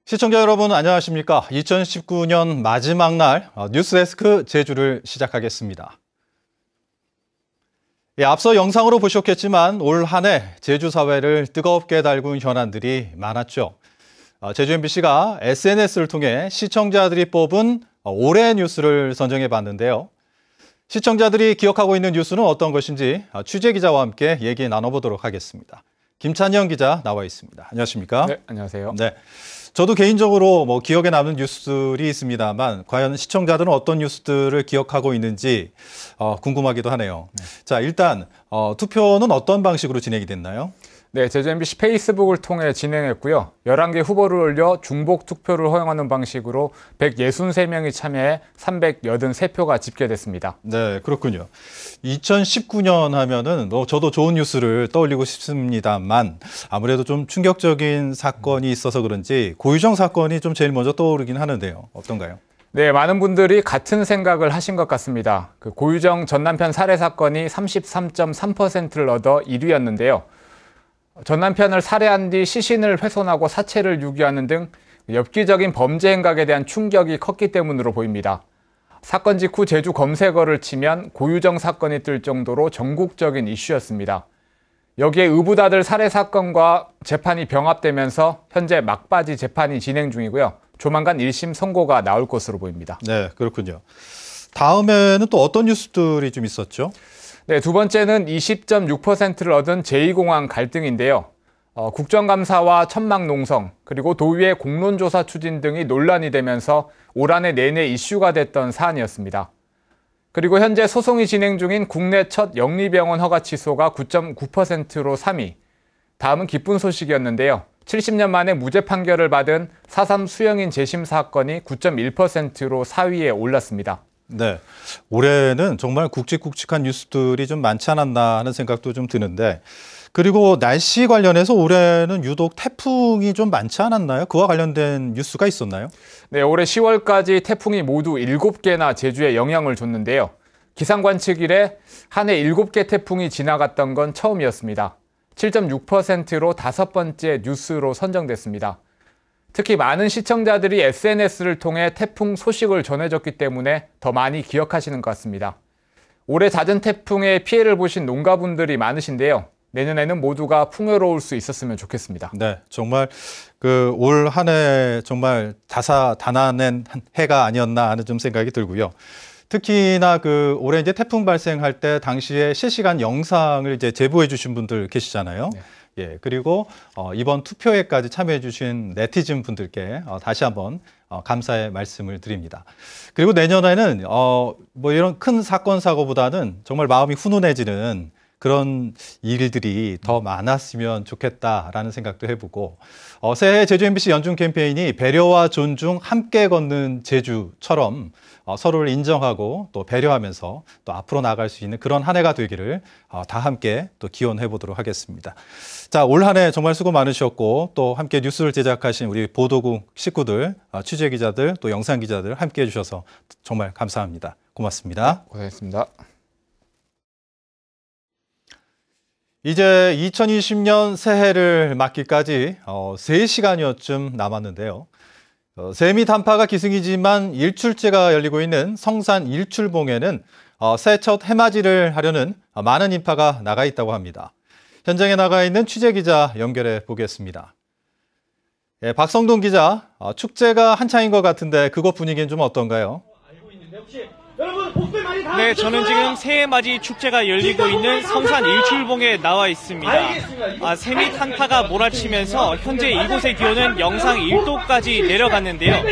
시청자 여러분 안녕하십니까? 2019년 마지막 날 뉴스데스크 제주를 시작하겠습니다. 앞서 영상으로 보셨겠지만 올 한 해 제주 사회를 뜨겁게 달군 현안들이 많았죠. 제주 MBC가 SNS를 통해 시청자들이 뽑은 올해의 뉴스를 선정해 봤는데요. 시청자들이 기억하고 있는 뉴스는 어떤 것인지 취재기자와 함께 얘기 나눠보도록 하겠습니다. 김찬영 기자 나와 있습니다. 안녕하십니까? 네, 안녕하세요. 네. 저도 개인적으로 기억에 남는 뉴스들이 있습니다만 과연 시청자들은 어떤 뉴스들을 기억하고 있는지 궁금하기도 하네요. 네. 자, 일단 투표는 어떤 방식으로 진행이 됐나요? 네, 제주 MBC 페이스북을 통해 진행했고요. 11개 후보를 올려 중복 투표를 허용하는 방식으로 163명이 참여해 383표가 집계됐습니다. 네, 그렇군요. 2019년 하면은 저도 좋은 뉴스를 떠올리고 싶습니다만 아무래도 좀 충격적인 사건이 있어서 그런지 고유정 사건이 좀 제일 먼저 떠오르긴 하는데요. 어떤가요? 네, 많은 분들이 같은 생각을 하신 것 같습니다. 고유정 전 남편 살해 사건이 33.3%를 얻어 1위였는데요. 전 남편을 살해한 뒤 시신을 훼손하고 사체를 유기하는 등 엽기적인 범죄 행각에 대한 충격이 컸기 때문으로 보입니다. 사건 직후 제주 검색어를 치면 고유정 사건이 뜰 정도로 전국적인 이슈였습니다. 여기에 의붓아들 살해 사건과 재판이 병합되면서 현재 막바지 재판이 진행 중이고요. 조만간 1심 선고가 나올 것으로 보입니다. 네, 그렇군요. 다음에는 또 어떤 뉴스들이 좀 있었죠? 네, 두 번째는 20.6%를 얻은 제2공항 갈등인데요. 국정감사와 천막농성, 그리고 도의회 공론조사 추진 등이 논란이 되면서 올 한 해 내내 이슈가 됐던 사안이었습니다. 그리고 현재 소송이 진행 중인 국내 첫 영리병원 허가 취소가 9.9%로 3위. 다음은 기쁜 소식이었는데요. 70년 만에 무죄 판결을 받은 4.3 수영인 재심 사건이 9.1%로 4위에 올랐습니다. 네, 올해는 정말 굵직굵직한 뉴스들이 좀 많지 않았나 하는 생각도 좀 드는데, 그리고 날씨 관련해서 올해는 유독 태풍이 좀 많지 않았나요? 그와 관련된 뉴스가 있었나요? 네, 올해 10월까지 태풍이 모두 7개나 제주에 영향을 줬는데요. 기상 관측 이래 한 해 7개 태풍이 지나갔던 건 처음이었습니다. 7.6%로 5번째 뉴스로 선정됐습니다. 특히 많은 시청자들이 SNS를 통해 태풍 소식을 전해줬기 때문에 더 많이 기억하시는 것 같습니다. 올해 잦은 태풍에 피해를 보신 농가분들이 많으신데요. 내년에는 모두가 풍요로울 수 있었으면 좋겠습니다. 네, 정말 올 한 해 정말 다사다난한 해가 아니었나 하는 좀 생각이 들고요. 특히나 올해 이제 태풍 발생할 때 당시에 실시간 영상을 이제 제보해 주신 분들 계시잖아요. 네. 예, 그리고 이번 투표에까지 참여해 주신 네티즌 분들께 다시 한번 감사의 말씀을 드립니다. 그리고 내년에는 이런 큰 사건 사고보다는 정말 마음이 훈훈해지는 그런 일들이 더 많았으면 좋겠다라는 생각도 해보고, 새해 제주 MBC 연중 캠페인이 배려와 존중 함께 걷는 제주처럼 서로를 인정하고 또 배려하면서 또 앞으로 나아갈 수 있는 그런 한 해가 되기를 다 함께 또 기원해 보도록 하겠습니다. 자, 올 한 해 정말 수고 많으셨고, 또 함께 뉴스를 제작하신 우리 보도국 식구들, 취재기자들, 또 영상기자들 함께 해주셔서 정말 감사합니다. 고맙습니다. 고생했습니다. 이제 2020년 새해를 맞기까지 3시간여쯤 남았는데요. 세미 단파가 기승이지만 일출제가 열리고 있는 성산 일출봉에는 새해 첫 해맞이를 하려는 많은 인파가 나가 있다고 합니다. 현장에 나가 있는 취재기자 연결해 보겠습니다. 예, 박성동 기자, 축제가 한창인 것 같은데 그곳 분위기는 좀 어떤가요? 네, 저는 지금 새해맞이 축제가 열리고 있는 성산 일출봉에 나와 있습니다. 세미 탄파가 몰아치면서 현재 이곳의 기온은 영상 1도까지 내려갔는데요.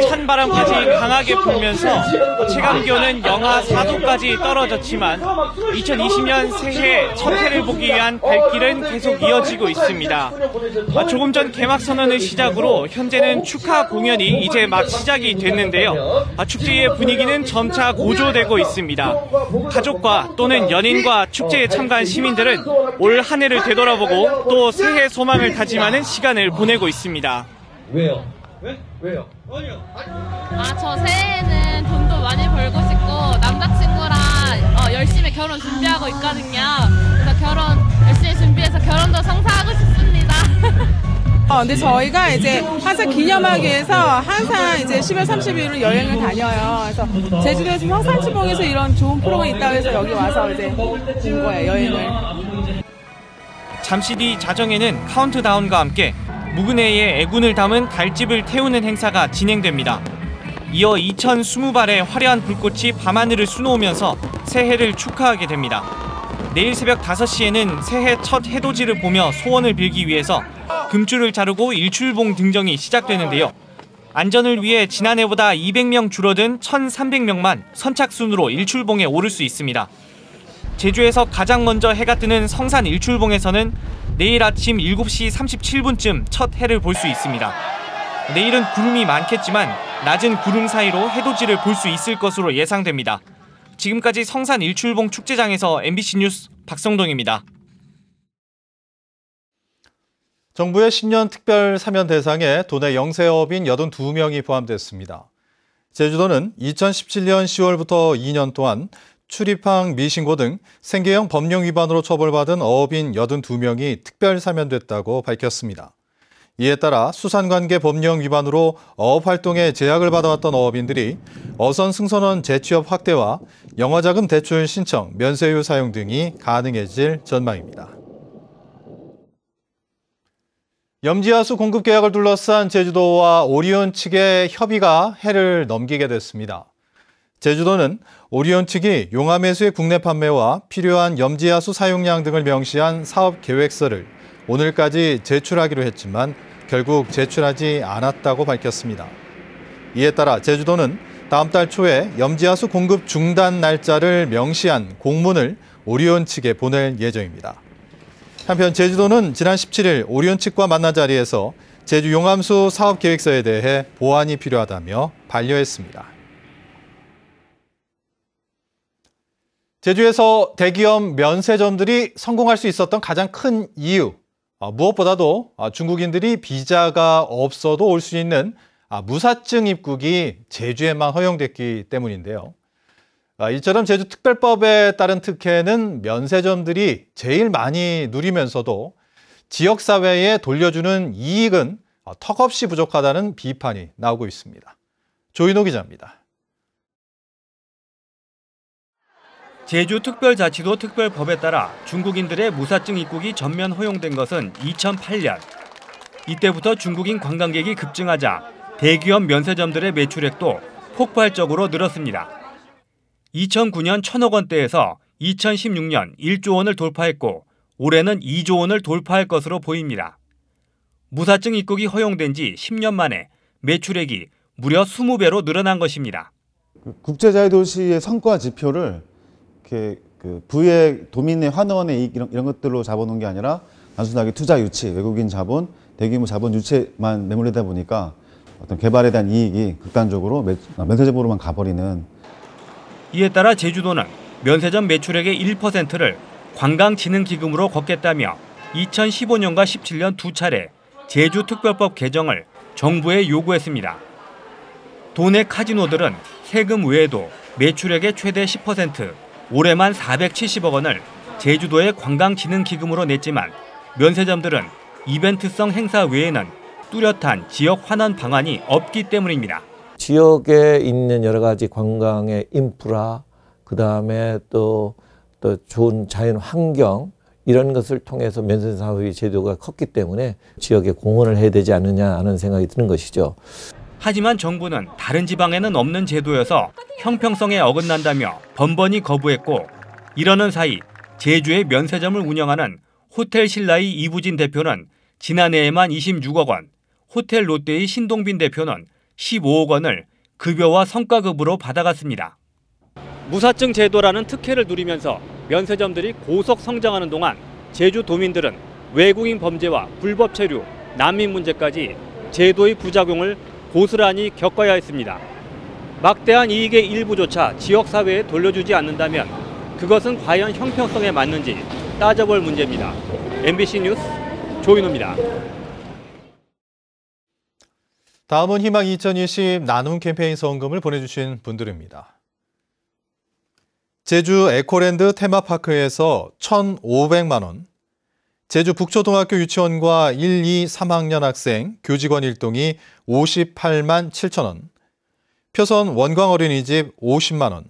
찬바람까지 강하게 불면서 체감 기온은 영하 4도까지 떨어졌지만 2020년 새해 첫 해를 보기 위한 발길은 계속 이어지고 있습니다. 조금 전 개막 선언을 시작으로 현재는 축하 공연이 이제 막 시작이 됐는데요. 축제의 분위기는 점차 고조되고 있습니다. 가족과 또는 연인과 축제에 참가한 시민들은 올 한 해를 되돌아보고 또 새해 소망을 다짐하는 시간을 보내고 있습니다. 왜요? 왜요? 저 새해에는 돈도 많이 벌고 싶고 남자친구랑 열심히 결혼 준비하고 있거든요. 그래서 결혼 열심히 준비해서 결혼도 성사하고 싶습니다. 근데 저희가 이제 항상 기념하기 위해서 항상 이제 10월 30일로 여행을 다녀요. 그래서 제주도에 지금 성산지봉에서 이런 좋은 프로그램이 있다고 해서 여기 와서 이제 온 거예요, 여행을. 잠시 뒤 자정에는 카운트다운과 함께 무그네이의 애군을 담은 달집을 태우는 행사가 진행됩니다. 이어 2020발의 화려한 불꽃이 밤하늘을 수놓으면서 새해를 축하하게 됩니다. 내일 새벽 5시에는 새해 첫 해돋이를 보며 소원을 빌기 위해서 금줄을 자르고 일출봉 등정이 시작되는데요. 안전을 위해 지난해보다 200명 줄어든 1,300명만 선착순으로 일출봉에 오를 수 있습니다. 제주에서 가장 먼저 해가 뜨는 성산 일출봉에서는 내일 아침 7시 37분쯤 첫 해를 볼 수 있습니다. 내일은 구름이 많겠지만 낮은 구름 사이로 해돋이를 볼 수 있을 것으로 예상됩니다. 지금까지 성산 일출봉 축제장에서 MBC 뉴스 박성동입니다. 정부의 10년 특별 사면 대상에 도내 영세업인 82명이 포함됐습니다. 제주도는 2017년 10월부터 2년 동안 출입항 미신고 등 생계형 법령 위반으로 처벌받은 어업인 82명이 특별 사면됐다고 밝혔습니다. 이에 따라 수산관계 법령 위반으로 어업 활동에 제약을 받아왔던 어업인들이 어선 승선원 재취업 확대와 영어자금 대출 신청, 면세유 사용 등이 가능해질 전망입니다. 염지하수 공급 계약을 둘러싼 제주도와 오리온 측의 협의가 해를 넘기게 됐습니다. 제주도는 오리온 측이 용암해수의 국내 판매와 필요한 염지하수 사용량 등을 명시한 사업 계획서를 오늘까지 제출하기로 했지만 결국 제출하지 않았다고 밝혔습니다. 이에 따라 제주도는 다음 달 초에 염지하수 공급 중단 날짜를 명시한 공문을 오리온 측에 보낼 예정입니다. 한편 제주도는 지난 17일 오리온 측과 만난 자리에서 제주 용암수 사업 계획서에 대해 보완이 필요하다며 반려했습니다. 제주에서 대기업 면세점들이 성공할 수 있었던 가장 큰 이유, 무엇보다도 중국인들이 비자가 없어도 올 수 있는 무사증 입국이 제주에만 허용됐기 때문인데요. 이처럼 제주특별법에 따른 특혜는 면세점들이 제일 많이 누리면서도 지역사회에 돌려주는 이익은 턱없이 부족하다는 비판이 나오고 있습니다. 조인호 기자입니다. 제주특별자치도 특별법에 따라 중국인들의 무사증 입국이 전면 허용된 것은 2008년. 이때부터 중국인 관광객이 급증하자 대기업 면세점들의 매출액도 폭발적으로 늘었습니다. 2009년 1,000억 원대에서 2016년 1조 원을 돌파했고 올해는 2조 원을 돌파할 것으로 보입니다. 무사증 입국이 허용된 지 10년 만에 매출액이 무려 20배로 늘어난 것입니다. 국제자유도시의 성과 지표를 이렇게 부의 도민의 환원의 이익 이런 것들로 잡아놓은 게 아니라 단순하게 투자 유치, 외국인 자본, 대규모 자본 유치만 매몰되다 보니까 어떤 개발에 대한 이익이 극단적으로 면세점으로만 가버리는. 이에 따라 제주도는 면세점 매출액의 1%를 관광진흥기금으로 걷겠다며 2015년과 17년 두 차례 제주특별법 개정을 정부에 요구했습니다. 도내 카지노들은 세금 외에도 매출액의 최대 10%, 올해만 470억 원을 제주도의 관광진흥기금으로 냈지만 면세점들은 이벤트성 행사 외에는 뚜렷한 지역 환원 방안이 없기 때문입니다. 지역에 있는 여러 가지 관광의 인프라, 그다음에 또 좋은 자연 환경 이런 것을 통해서 면세 사업의 제도가 컸기 때문에 지역에 공헌을 해야 되지 않느냐 하는 생각이 드는 것이죠. 하지만 정부는 다른 지방에는 없는 제도여서 형평성에 어긋난다며 번번이 거부했고 이러는 사이 제주의 면세점을 운영하는 호텔 신라의 이부진 대표는 지난해에만 26억 원, 호텔 롯데의 신동빈 대표는 15억 원을 급여와 성과급으로 받아갔습니다. 무사증 제도라는 특혜를 누리면서 면세점들이 고속 성장하는 동안 제주 도민들은 외국인 범죄와 불법 체류, 난민 문제까지 제도의 부작용을 고스란히 겪어야 했습니다. 막대한 이익의 일부조차 지역사회에 돌려주지 않는다면 그것은 과연 형평성에 맞는지 따져볼 문제입니다. MBC 뉴스 조인호입니다. 다음은 희망 2020 나눔 캠페인 성금을 보내주신 분들입니다. 제주 에코랜드 테마파크에서 1,500만 원, 제주 북초등학교 유치원과 1, 2, 3학년 학생, 교직원 일동이 58만 7천 원, 표선 원광어린이집 50만 원,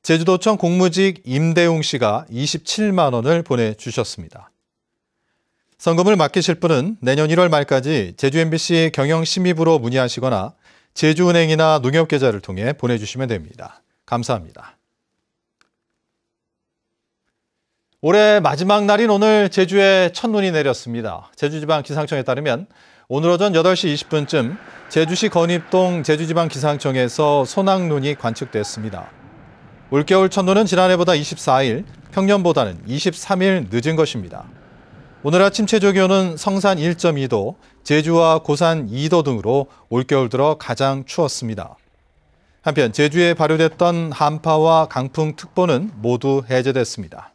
제주도청 공무직 임대웅 씨가 27만 원을 보내주셨습니다. 성금을 맡기실 분은 내년 1월 말까지 제주 MBC 경영심의부로 문의하시거나 제주은행이나 농협계좌를 통해 보내주시면 됩니다. 감사합니다. 올해 마지막 날인 오늘 제주에 첫눈이 내렸습니다. 제주지방기상청에 따르면 오늘 오전 8시 20분쯤 제주시 건입동 제주지방기상청에서 소낙눈이 관측됐습니다. 올겨울 첫눈은 지난해보다 24일, 평년보다는 23일 늦은 것입니다. 오늘 아침 최저기온은 성산 1.2도, 제주와 고산 2도 등으로 올겨울 들어 가장 추웠습니다. 한편 제주에 발효됐던 한파와 강풍특보는 모두 해제됐습니다.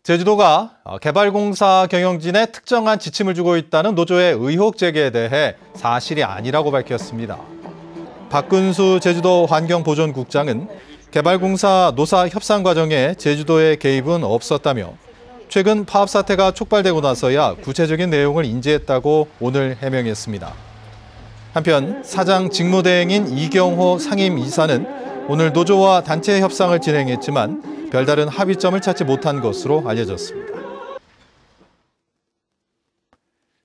제주도가 개발공사 경영진에 특정한 지침을 주고 있다는 노조의 의혹 제기에 대해 사실이 아니라고 밝혔습니다. 박근수 제주도 환경보존국장은 개발공사 노사 협상 과정에 제주도의 개입은 없었다며 최근 파업 사태가 촉발되고 나서야 구체적인 내용을 인지했다고 오늘 해명했습니다. 한편 사장 직무대행인 이경호 상임이사는 오늘 노조와 단체 협상을 진행했지만 별다른 합의점을 찾지 못한 것으로 알려졌습니다.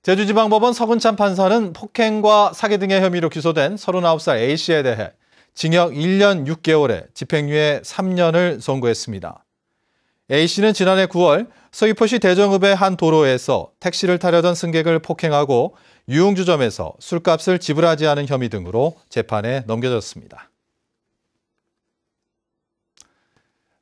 제주지방법원 서근찬 판사는 폭행과 사기 등의 혐의로 기소된 39살 A씨에 대해 징역 1년 6개월에 집행유예 3년을 선고했습니다. A씨는 지난해 9월 서귀포시 대정읍의 한 도로에서 택시를 타려던 승객을 폭행하고 유흥주점에서 술값을 지불하지 않은 혐의 등으로 재판에 넘겨졌습니다.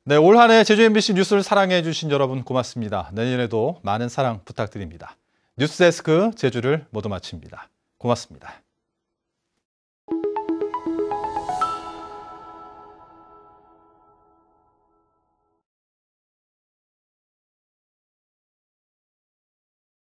네, 올 한 해 제주 MBC 뉴스를 사랑해 주신 여러분 고맙습니다. 내년에도 많은 사랑 부탁드립니다. 뉴스데스크 제주를 모두 마칩니다. 고맙습니다.